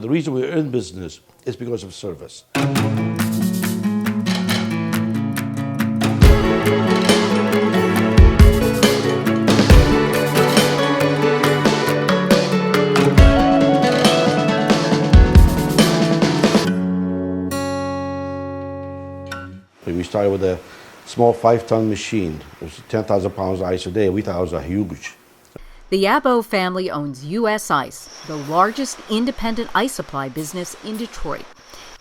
The reason we're in business is because of service. We started with a small 5-ton machine. It was 10,000 pounds of ice a day. We thought it was huge. The Abo family owns U.S. Ice, the largest independent ice supply business in Detroit.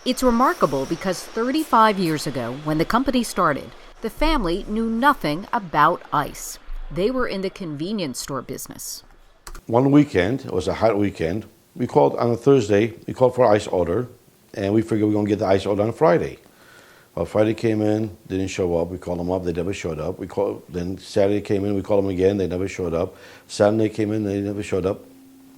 It's remarkable because 35 years ago, when the company started, the family knew nothing about ice. They were in the convenience store business. One weekend, it was a hot weekend, we called on a Thursday, we called for an ice order, and we figured we were going to get the ice order on Friday. Well, Friday came in, didn't show up. We called them up, they never showed up. Then Saturday came in, we called them again, they never showed up. Sunday came in, they never showed up.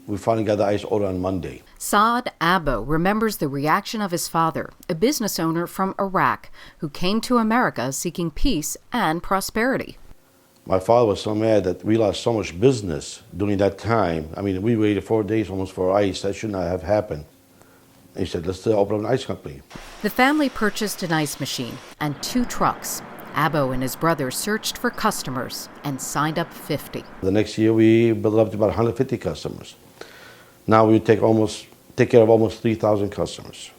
We finally got the ice order on Monday. Saad Abo remembers the reaction of his father, a business owner from Iraq, who came to America seeking peace and prosperity. My father was so mad that we lost so much business during that time. I mean, we waited 4 days almost for ice. That should not have happened. He said, let's open up an ice company. The family purchased an ice machine and 2 trucks. Abo and his brother searched for customers and signed up 50. The next year, we built up to about 150 customers. Now we take care of almost 3,000 customers.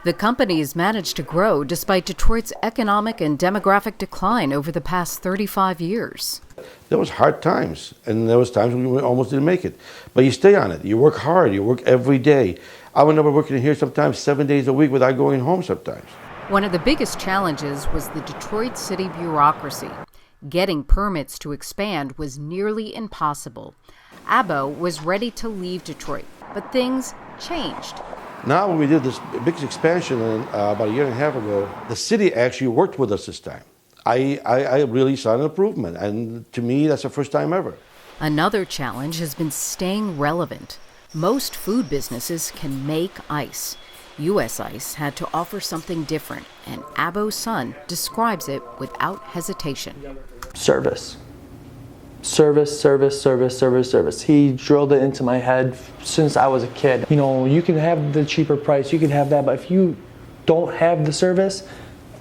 The company has managed to grow despite Detroit's economic and demographic decline over the past 35 years. There was hard times, and there was times when we almost didn't make it. But you stay on it. You work hard. You work every day. I remember working here sometimes 7 days a week without going home sometimes. One of the biggest challenges was the Detroit city bureaucracy. Getting permits to expand was nearly impossible. Abo was ready to leave Detroit, but things changed. Now when we did this big expansion about a year and a half ago, the city actually worked with us this time. I really saw an improvement, and to me that's the first time ever. Another challenge has been staying relevant. Most food businesses can make ice. U.S. Ice had to offer something different, and Abo's son describes it without hesitation. Service. Service, service, service, service, service. He drilled it into my head since I was a kid. You know, you can have the cheaper price, you can have that, but if you don't have the service,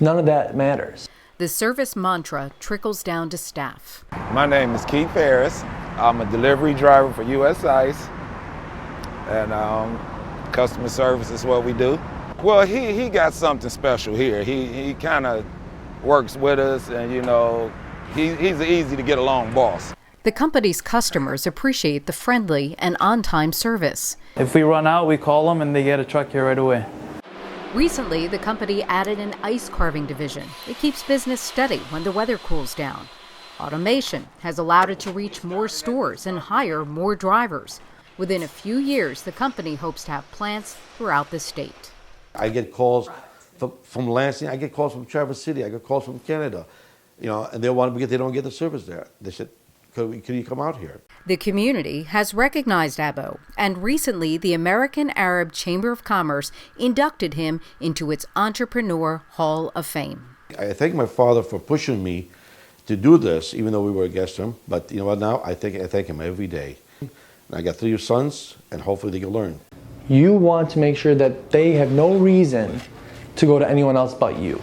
none of that matters. The service mantra trickles down to staff. My name is Keith Harris. I'm a delivery driver for U.S. Ice, and customer service is what we do. Well, he got something special here. He kind of works with us, and you know, he's an easy to get along boss. The company's customers appreciate the friendly and on-time service. If we run out, we call them and they get a truck here right away. Recently, the company added an ice carving division. It keeps business steady when the weather cools down. Automation has allowed it to reach more stores and hire more drivers. Within a few years, the company hopes to have plants throughout the state. I get calls from Lansing, I get calls from Traverse City, I get calls from Canada, you know, and they don't get the service there. They said, could you come out here? The community has recognized Abo, and recently the American Arab Chamber of Commerce inducted him into its Entrepreneur Hall of Fame. I thank my father for pushing me to do this, even though we were against him. But you know what, now I thank him every day. And I got 3 sons, and hopefully they can learn. You want to make sure that they have no reason to go to anyone else but you.